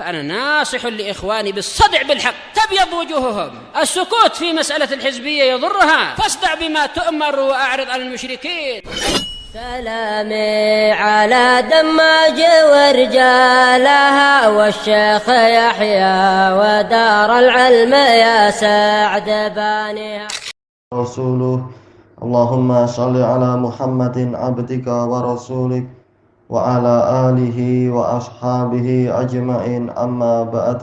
فأنا ناصح لإخواني بالصدع بالحق تبيض وجوههم. السكوت في مسألة الحزبية يضرها، فاصدع بما تؤمر وأعرض عن المشركين. سلامي على دماج ورجالها والشيخ يحيى ودار العلم يا سعد بانيها. رسوله اللهم صل على محمد عبدك ورسولك وعلى آله وأصحابه أجمعين أما بعد.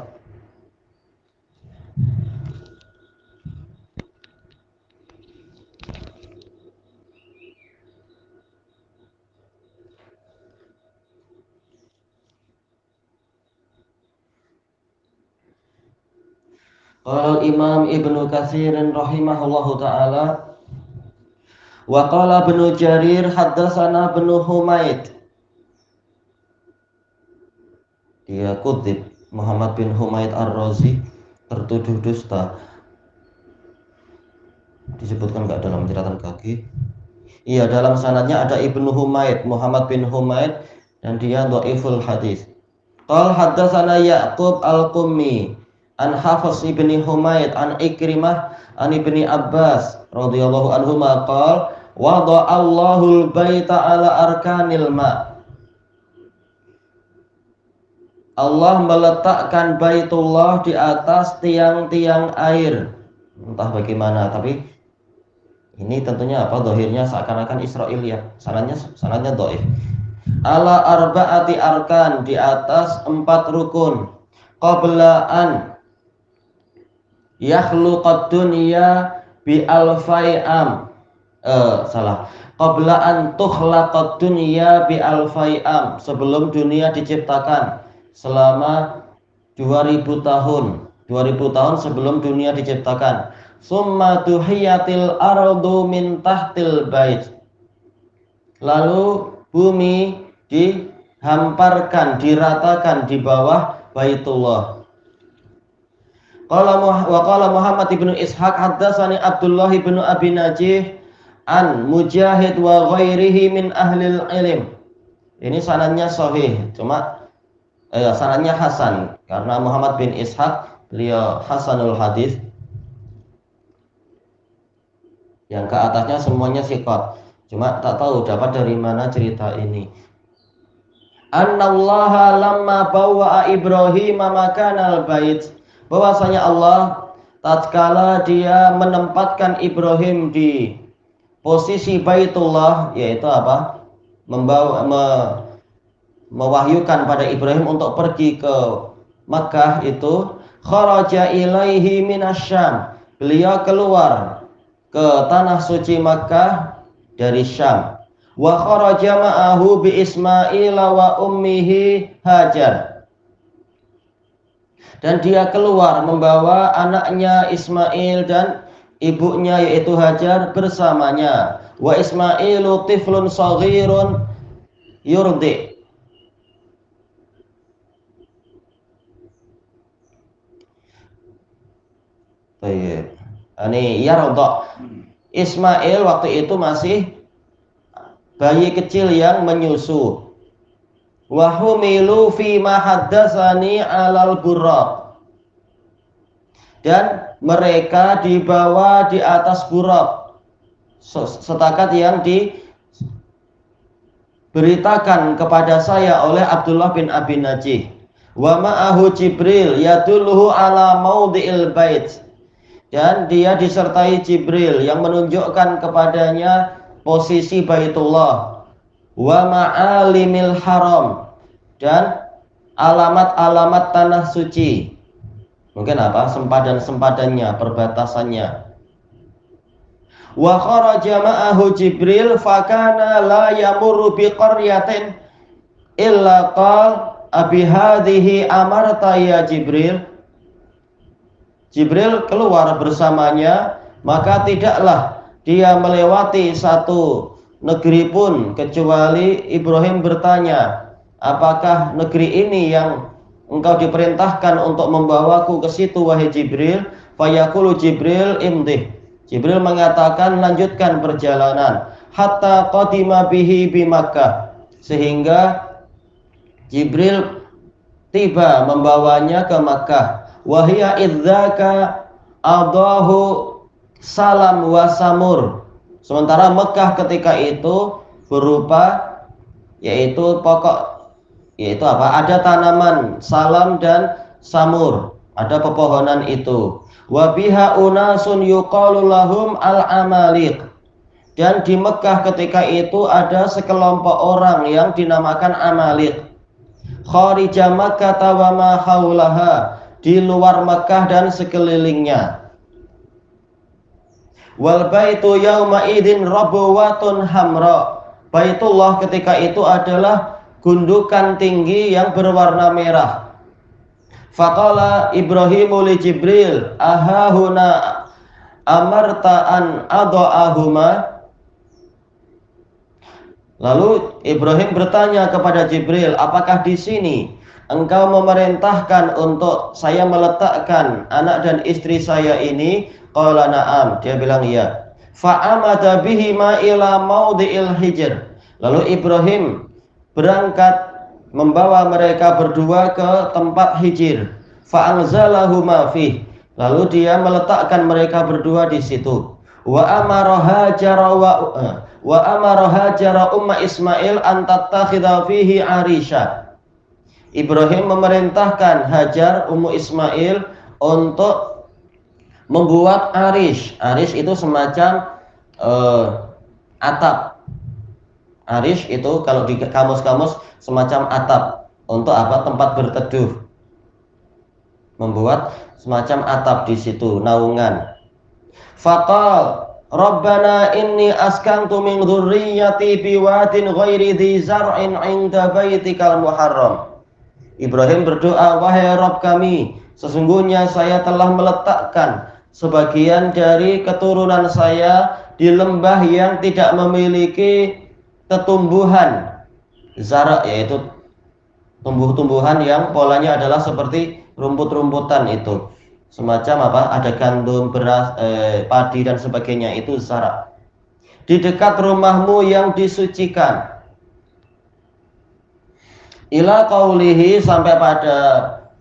Qala Imam Ibnu Katsir rahimahullahu taala wa qala Ibnu Jarir haddatsana Ibnu Humaid. Dia kutip Muhammad bin Humaid Ar-Razi tertuduh dusta. Disebutkan enggak dalam catatan kaki? Iya, dalam sanadnya ada Ibnu Humaid, Muhammad bin Humaid, dan dia dhaiful hadis. Qala haddatsana Ya'qub Al-Qummi an Hafiz ibni Humaid an Ikrimah an ibni Abbas radhiyallahu anhuma qala wada Allahul baita ala arkanil ma. Allah meletakkan Baitullah di atas tiang-tiang air. Entah bagaimana, tapi ini tentunya apa? Zahirnya seakan-akan Israiliyah. Sanadnya dhaif. Ala arba'ati arkan, di atas 4 rukun. Qabla an yakhluqad dunya bi alfai am. Qabla an tukhlaqad dunya bi alfai am. Sebelum dunia diciptakan, selama 2000 tahun. 2000 tahun sebelum dunia diciptakan. Summa tuhiyatil ardu min tahtil bait. Lalu bumi dihamparkan, diratakan di bawah Baitullah. Qala Muhammad ibnu Ishaq haddatsani Abdullah ibnu Abi Najih an Mujahid wa ghairihi min ahlil ilm. Ini sanadnya sahih, cuma sanadnya hasan karena Muhammad bin Ishaq beliau hasanul hadis. Yang ke atasnya semuanya thiqat. Cuma tak tahu dapat dari mana cerita ini. Annallaha lamma bawa'a Ibrahim makanal bait. Bahwasanya Allah tatkala dia menempatkan Ibrahim di posisi Baitullah, yaitu apa? Mewahyukan pada Ibrahim untuk pergi ke Makkah itu, kharaja ilaihi minasyam. Beliau keluar ke tanah suci Makkah dari Syam. Wa kharaja ma'ahu bi Ismail wa ummihi Hajar. Dan dia keluar membawa anaknya Ismail dan ibunya yaitu Hajar bersamanya. Wa Ismailu tiflun shaghirun yurdi. Baik. Ini yardha. Ismail waktu itu masih bayi kecil yang menyusu. Wa humilu fi ma haddatsani 'alal buraq. Dan mereka dibawa di atas buraq. Setakat yang diberitakan kepada saya oleh Abdullah bin Abi Najih. Wa ma'ahu Jibril yadulluhu ala maudhi'il bait. Dan dia disertai Jibril yang menunjukkan kepadanya posisi Baitullah. Wa ma'alimil haram, dan alamat-alamat tanah suci. Mungkin apa? Sempadan-sempadannya, perbatasannya. Wa kharaja ma'ahu Jibril fakana la yamurru bi qaryatin illa qal abi hadhihi amarta ya Jibril. Jibril keluar bersamanya, maka tidaklah dia melewati satu negeri pun kecuali Ibrahim bertanya, apakah negeri ini yang engkau diperintahkan untuk membawaku ke situ wahai Jibril? Fayaqulu Jibril imdih. Jibril mengatakan lanjutkan perjalanan hatta qadima bihi bi Makkah, sehingga Jibril tiba membawanya ke Makkah. Wahia idzaka adahu salam wa samur. Sementara Mekah ketika itu berupa yaitu pokok, yaitu apa? Ada tanaman salam dan samur, ada pepohonan itu. Wa biha unasun yuqalu lahum al-amaliq. Dan di Mekah ketika itu ada sekelompok orang yang dinamakan Amaliq. Kharija Makkah wa ma haulaha, di luar Mekah dan sekelilingnya. Wal baitu yauma idin rabwatun hamra. Baitullah ketika itu adalah gundukan tinggi yang berwarna merah. Faqala Ibrahimu li Jibril, ahahuna amarta an adha'ahuma. Lalu Ibrahim bertanya kepada Jibril, apakah di sini engkau memerintahkan untuk saya meletakkan anak dan istri saya ini? Qala na'am, dia bilang iya. Fa'amada bihima ila maudhi'il hijr. Lalu Ibrahim berangkat membawa mereka berdua ke tempat hijir. Fa'anzalahuma fih. Lalu dia meletakkan mereka berdua di situ. Wa amara Hajara umma Ismail an tattakhidha fihi arisha. Ibrahim memerintahkan Hajar ummu Ismail untuk membuat arish. Arish itu semacam atap. Arish itu kalau di kamus-kamus semacam atap. Untuk apa? Tempat berteduh. Membuat semacam atap di situ, naungan. Faqal Rabbana inni askantu min dzurriyyati biwadin ghairi dzi zar'in 'inda baitikal muharram. Ibrahim berdoa, wahai Rabb kami, sesungguhnya saya telah meletakkan sebagian dari keturunan saya di lembah yang tidak memiliki tetumbuhan zara', yaitu tumbuh-tumbuhan yang polanya adalah seperti rumput-rumputan itu. Semacam apa? Ada gandum, beras, padi dan sebagainya, itu zara'. Di dekat rumahmu yang disucikan. Ila qaulihi, sampai pada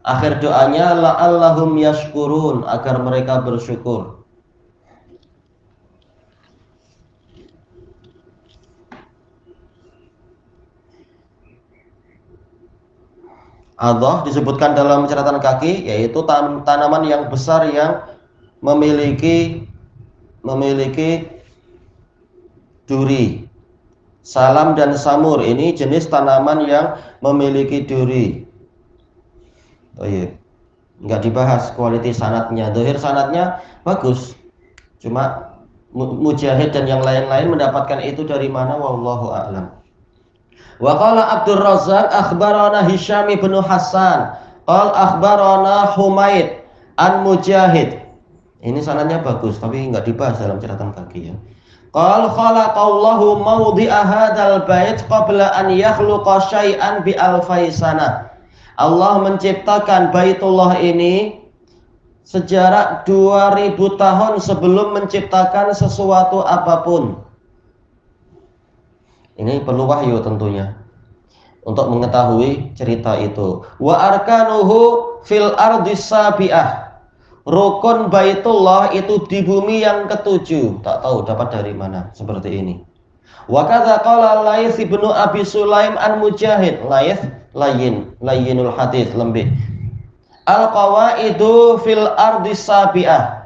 akhir doanya, la'allahum yashkurun, agar mereka bersyukur. Allah disebutkan dalam catatan kaki, yaitu tanaman yang besar yang memiliki duri. Salam dan samur ini jenis tanaman yang memiliki duri. Oh iya, nggak dibahas kualitas sanadnya. Dohir sanadnya bagus, cuma Mujahid dan yang lain-lain mendapatkan itu dari mana? Wallahu a'lam. Wa qala Abdul Razzaq akhbarana Hisham bin Hasan qala akhbarana Humaid an Mujahid. Ini sanadnya bagus tapi enggak dibahas dalam catatan kaki ya. Qala khalaqallahu mawdi'a hadzal bait qabla an yakhluqa syai'an bi alfai sanah. Allah menciptakan Baitullah ini sejarak 2000 tahun sebelum menciptakan sesuatu apapun. Ini perlu wahyu tentunya untuk mengetahui cerita itu. Wa arkanuhu fil ardis sabi'ah. Rukun Baitullah itu di bumi yang ketujuh. Tak tahu dapat dari mana seperti ini. Wa kadza qala Laits bin Abi Sulaim an Mujahid. Laits layyinul hadis, lembih. Al qawaidu fil ardis sabi'ah.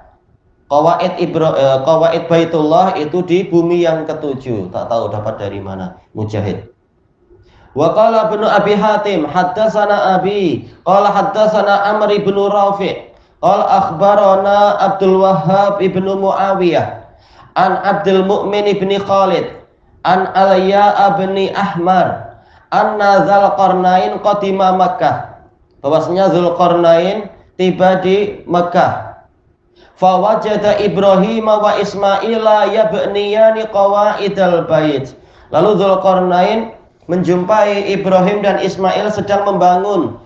Qawaid Baitullah itu di bumi yang ketujuh. Tak tahu dapat dari mana. Mujahid. Wa qala ibnu Abi Hatim haddatsana Abi qala haddatsana Amr ibn Rafi' qala akhbarana Abdul Wahhab ibnu Muawiyah an Abdul Mu'min ibn Khalid an Alya ibn Ahmar anna Dzulqarnain qadima Makkah. Bahwasanya Dzulqarnain tiba di Makkah. Fawajada Ibrahim wa Ismaila yabniyani qawaidal bait. Lalu Dzulqarnain menjumpai Ibrahim dan Ismail sedang membangun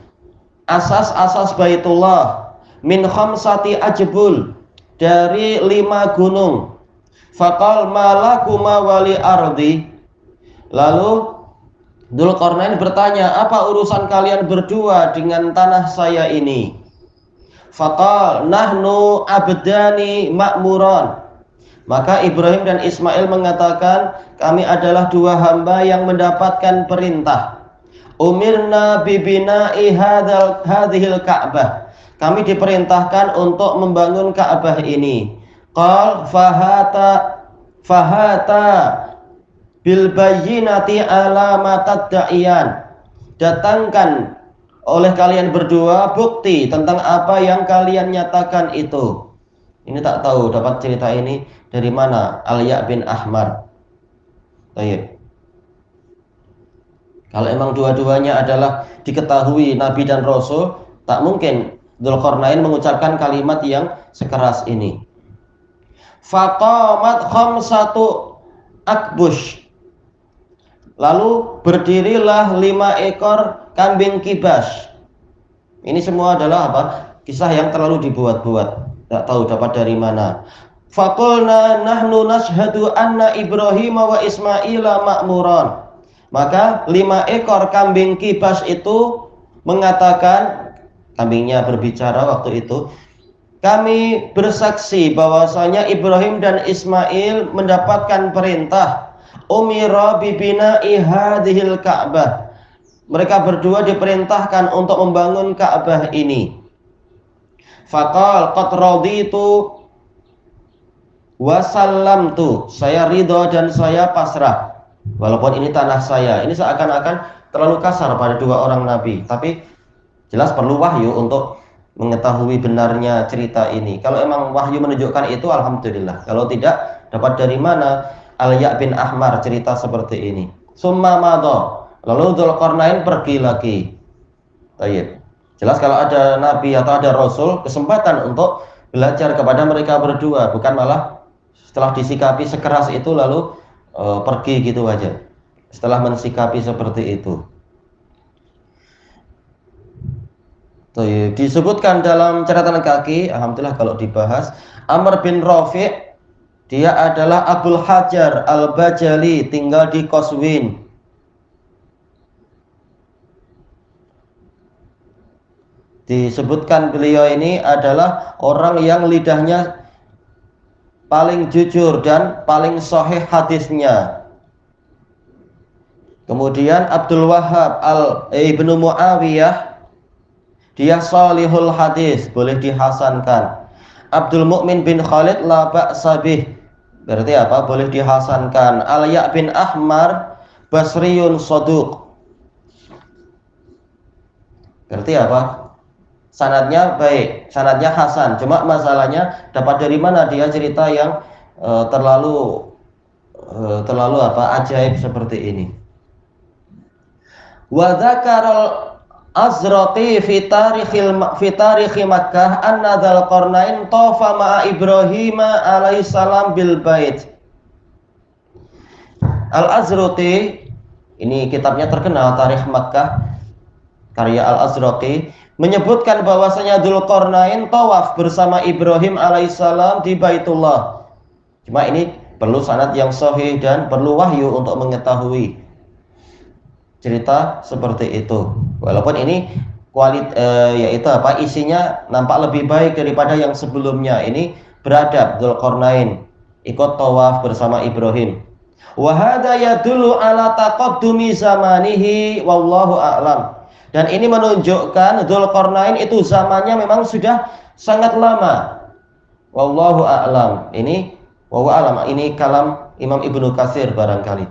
asas-asas Baitullah min khamsati ajbul, dari 5 gunung. Faqal malakuma wali ardi. Lalu Dzulqarnain bertanya, apa urusan kalian berdua dengan tanah saya ini? Faqal nahnu abdani ma'muran. Maka Ibrahim dan Ismail mengatakan, kami adalah dua hamba yang mendapatkan perintah. Umirna bibina'i hadhil Ka'bah. Kami diperintahkan untuk membangun Ka'bah ini. Qal fahata bil bayyinati alamatad da'iyan. Datangkan oleh kalian berdua bukti tentang apa yang kalian nyatakan itu. Ini tak tahu dapat cerita ini dari mana, Al-Ya bin Ahmar. Baik. Kalau emang dua-duanya adalah diketahui Nabi dan Rasul, tak mungkin Dzulqarnain mengucapkan kalimat yang sekeras ini. Faqamat khamsatu akbush. Lalu berdirilah 5 ekor kambing kibas. Ini semua adalah apa? Kisah yang terlalu dibuat-buat. Tak tahu dapat dari mana. Faqulna nahnu nashhadu anna Ibrahim wa Ismaila ma'muran. Maka 5 ekor kambing kibas itu mengatakan, kambingnya berbicara waktu itu, kami bersaksi bahwasanya Ibrahim dan Ismail mendapatkan perintah umira bibina'i hadhil Ka'bah. Mereka berdua diperintahkan untuk membangun Ka'bah ini. Faqal qad raditu wa sallamtu. Saya ridho dan saya pasrah. Walaupun ini tanah saya. Ini seakan-akan terlalu kasar pada dua orang nabi, tapi jelas perlu wahyu untuk mengetahui benarnya cerita ini. Kalau emang wahyu menunjukkan itu, alhamdulillah. Kalau tidak, dapat dari mana Al-Ya bin Ahmar cerita seperti ini. Summa madha. Lalu Dzulqarnain pergi lagi. Baik. Jelas kalau ada nabi atau ada rasul, kesempatan untuk belajar kepada mereka berdua, bukan malah setelah disikapi sekeras itu lalu pergi gitu aja. Setelah mensikapi seperti itu. Disebutkan dalam catatan kaki, alhamdulillah kalau dibahas, Amr bin Rafi', dia adalah Abul Hajar Al-Bajali, tinggal di Qazwin. Disebutkan beliau ini adalah orang yang lidahnya paling jujur dan paling sahih hadisnya. Kemudian Abdul Wahhab Ibnu Muawiyah, dia salihul hadis, boleh dihasankan. Abdul Mukmin bin Khalid la ba'sa bih, berarti apa? Boleh dihasankan. Al-Ya bin Ahmar basriyun saduq, berarti apa? Sanadnya baik, sanadnya hasan. Cuma masalahnya dapat dari mana dia cerita yang terlalu ajaib seperti ini. Wa dzakaral Azraqi fi tarikhi Makkah anna Dzulqarnain tafa ma'a Ibrahim alaihissalam bil bait. Al-Azraqi, ini kitabnya terkenal, Tarikh Makkah, karya Al-Azraqi, menyebutkan bahwasanya Dzulqarnain tawaf bersama Ibrahim alaihissalam di Baitullah. Cuma ini perlu sanad yang sahih dan perlu wahyu untuk mengetahui cerita seperti itu. Walaupun ini yaitu apa, isinya nampak lebih baik daripada yang sebelumnya. Ini beradab Dzulqarnain ikut tawaf bersama Ibrahim. Wa hadza yadullu ala taqaddumi zamanihi wallahu a'lam. Dan ini menunjukkan Dzulqarnain itu zamannya memang sudah sangat lama. Wallahu a'lam. Ini wallahu a'lam. Ini kalam Imam Ibnu Katsir barangkali.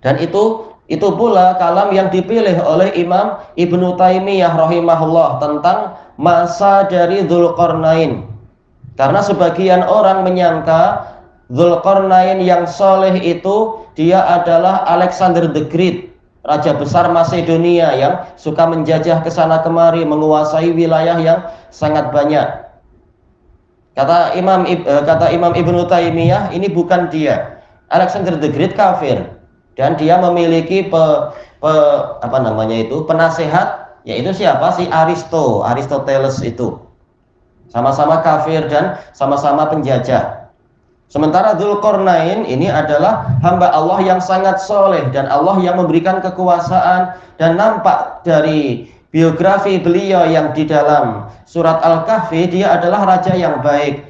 Dan itu pula kalam yang dipilih oleh Imam Ibnu Taimiyah rahimahullah tentang masa dari Dzulqarnain. Karena sebagian orang menyangka Dzulqarnain yang soleh itu dia adalah Alexander the Great, raja besar Macedonia yang suka menjajah ke sana kemari, menguasai wilayah yang sangat banyak. Kata Imam Ibnu Taimiyah, ini bukan dia. Alexander the Great kafir dan dia memiliki penasehat, yaitu siapa? Si Aristoteles itu. Sama-sama kafir dan sama-sama penjajah. Sementara Dzulqarnain ini adalah hamba Allah yang sangat soleh dan Allah yang memberikan kekuasaan, dan nampak dari biografi beliau yang di dalam surat Al-Kahfi, dia adalah raja yang baik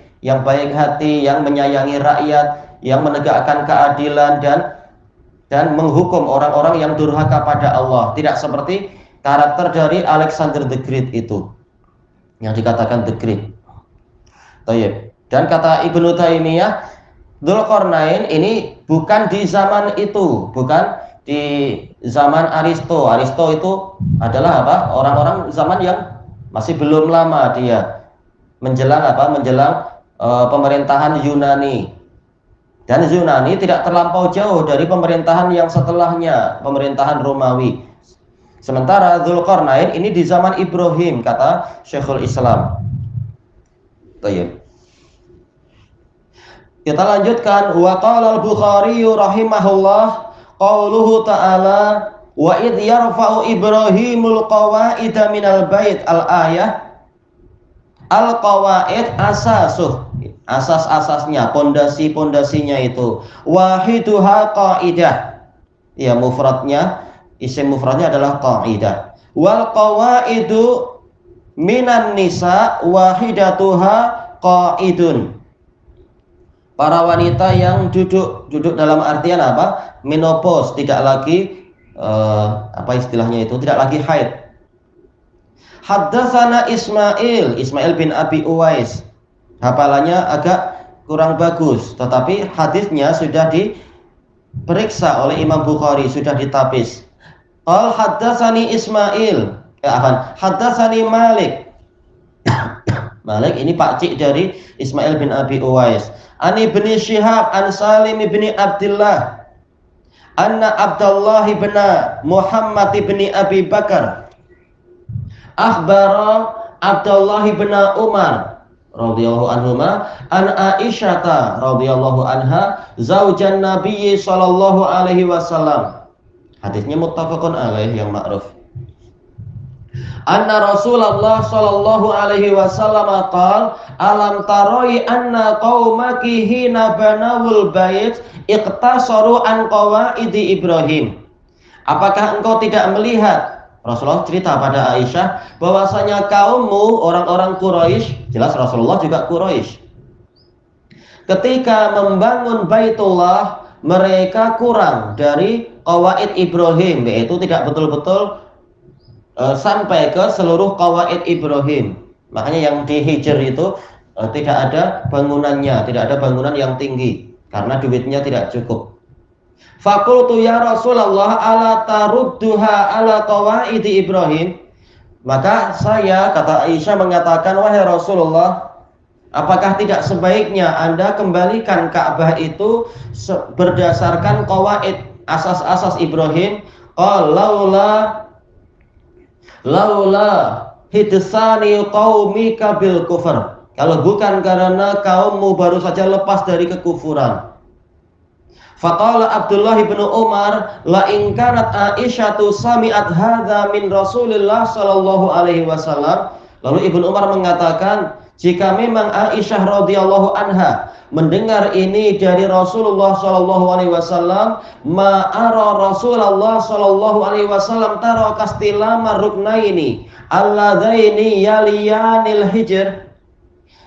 hati, yang menyayangi rakyat, yang menegakkan keadilan dan menghukum orang-orang yang durhaka pada Allah. Tidak seperti karakter dari Alexander the Great itu, yang dikatakan the Great. Tayyib. Dan kata Ibnu Taimiyah, Dzulqarnain ini bukan di zaman itu, bukan di zaman Aristo. Aristo itu adalah apa? Orang-orang zaman yang masih belum lama dia menjelang pemerintahan Yunani. Dan Yunani tidak terlampau jauh dari pemerintahan yang setelahnya, pemerintahan Romawi. Sementara Dzulqarnain ini di zaman Ibrahim, kata Syekhul Islam. Tayyib. Kita lanjutkan. Wa qala al-Bukhari rahimahullah qauluhu ta'ala wa id yarfa'u Ibrahimul qawaida minal bait, al-ayah. Al-qawaid asas-asasnya, pondasi-pondasinya itu. Wahiduha qaidah. Ya, mufradnya, isim mufradnya adalah qaidah. Wal qawaidu minan nisa wahidatuha qaidun. Para wanita yang duduk dalam artian apa? Menopause, tidak lagi apa istilahnya itu? Tidak lagi haid. Haddatsana Ismail bin Abi Uwais. Hafalannya agak kurang bagus, tetapi hadisnya sudah diperiksa oleh Imam Bukhari, sudah ditapis. Qal haddatsani Ismail, haddatsani Malik. Malik ini pakcik dari Ismail bin Abi Uwais. Ani bin Syihab an Salim bin Abdullah anna Abdullah bin Muhammad bin Abi Bakar akhbara Abdullah bin Umar radhiyallahu anhuma an Aisyah radhiyallahu anha zaujan Nabi sallallahu alaihi wasallam. Hadisnya muttafaqun alaih yang ma'ruf. Anna Rasulullah sallallahu alaihi wasallam qala alam taroi anna qaumaki hina banawul bait iqtasaru an qawaidi Ibrahim. Apakah engkau tidak melihat, Rasulullah cerita pada Aisyah, bahwasanya kaummu orang-orang Quraisy, jelas Rasulullah juga Quraisy, ketika membangun Baitullah mereka kurang dari qawaid Ibrahim, yaitu tidak betul-betul sampai ke seluruh qawaid Ibrahim. Makanya yang di Hijr itu tidak ada bangunannya, tidak ada bangunan yang tinggi karena duitnya tidak cukup. Faqultu ya Rasulullah ala tarudduha ala qawaid Ibrahim. Maka saya, kata Aisyah, mengatakan, wahai Rasulullah, apakah tidak sebaiknya Anda kembalikan Ka'bah itu berdasarkan qawaid, asas-asas Ibrahim? Laula hidtsani qaumika bil kufr. Kalau bukan karena kaummu baru saja lepas dari kekufuran. Faqala Abdullah bin Umar la in kanat Aisyatu sami'at hadza min Rasulillah sallallahu alaihi wasallam. Lalu Ibnu Umar mengatakan, jika memang Aisyah radhiyallahu anha mendengar ini dari Rasulullah sallallahu alaihi wasallam, ma'ara Rasulullah sallallahu alaihi wasallam tara kastilama ruknaini alladzaini yaliyanil hijr.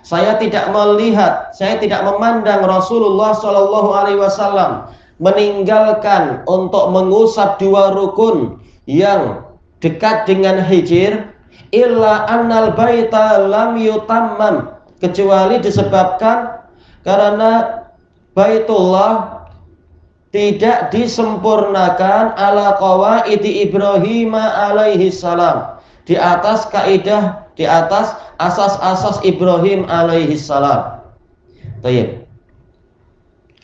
Saya tidak melihat, saya tidak memandang Rasulullah sallallahu alaihi wasallam meninggalkan untuk mengusap dua rukun yang dekat dengan hijr, illa annal baita lam yutammam, kecuali disebabkan karena Baitullah tidak disempurnakan ala qawaidi Ibrahim alaihi salam, di atas kaidah, di atas asas-asas Ibrahim alaihi salam. Baik.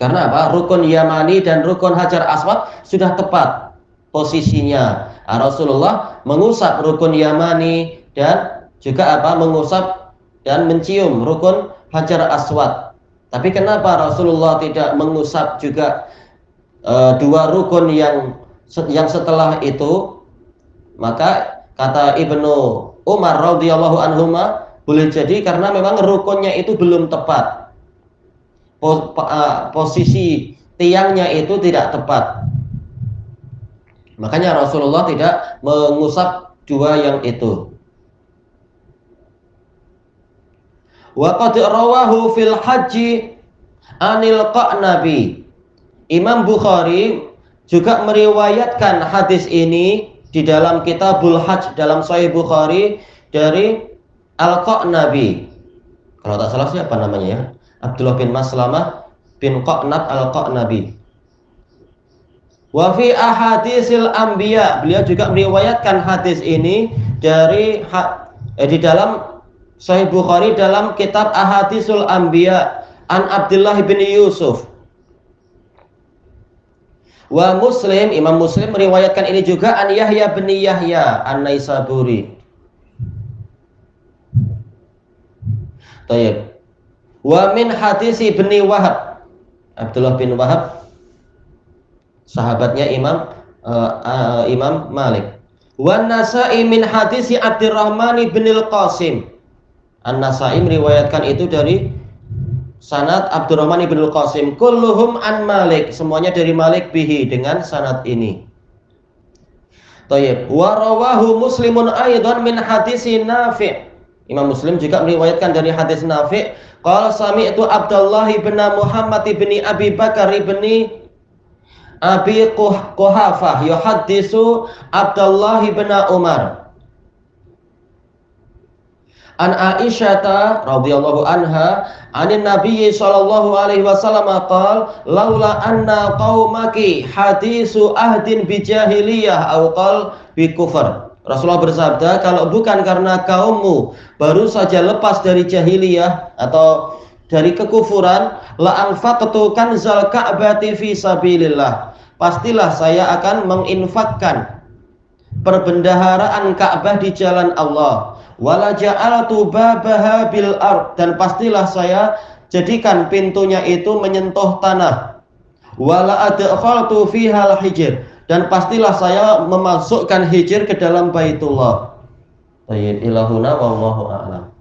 Karena apa? Rukun Yamani dan rukun Hajar Aswad sudah tepat posisinya. Rasulullah mengusap rukun Yamani dan juga apa? Mengusap dan mencium rukun Hajar Aswad. Tapi kenapa Rasulullah tidak mengusap juga dua rukun yang setelah itu? Maka kata Ibnu Umar radhiyallahu anhuma, boleh jadi karena memang rukunnya itu belum tepat. posisi tiangnya itu tidak tepat. Makanya Rasulullah tidak mengusap dua yang itu. Wa qad rawahu fil haji anil Qanabi. Imam Bukhari juga meriwayatkan hadis ini di dalam Kitabul Hajj dalam Sahih Bukhari dari Al-Qanabi. Kalau tak salah siapa namanya ya? Abdullah bin Maslamah bin Qanab Al-Qanabi. Wa fi ahadisil anbiya, beliau juga meriwayatkan hadis ini dari di dalam Sahih Bukhari dalam kitab Ahadisul Anbiya an Abdullah bin Yusuf. Wa Muslim, Imam Muslim meriwayatkan ini juga an Yahya bin Yahya An-Naisaburi. Baik. Wa min hadis Ibnu Wahab, Abdullah bin Wahab sahabatnya Imam Malik. Wan Nasa'i min hadis Abdurrahman bin Al-Qasim. An-Nasa'i meriwayatkan itu dari sanad Abdurrahman bin Al-Qasim. Kulluhum an Malik, semuanya dari Malik bihi dengan sanad ini. Thayyib. Wa rawahu Muslimun aidan min hadis Nafi'. Imam Muslim juga meriwayatkan dari hadis Nafi'. Qala sami'tu Abdullah bin Muhammad bin Abi Bakar bin Abi Quhafah yuhaddisu Abdullah bin Umar an Aisyah radhiyallahu anha anin Nabi sallallahu alaihi wasallam qala laula anna qaumaki hadisu ahdin bi jahiliyah aw qal bi kufr. Rasulullah bersabda, kalau bukan karena kaummu baru saja lepas dari jahiliyah atau dari kekufuran, la anfaqtu kanzal ka'bati fi sabilillah, pastilah saya akan menginfakkan perbendaharaan Ka'bah di jalan Allah. Wala ja'altu babaha bil ard, dan pastilah saya jadikan pintunya itu menyentuh tanah. Wala adkhaltu fiha al-hijr, dan pastilah saya memasukkan hijr ke dalam Baitullah. Tayyib ilahuna wallahu a'lam.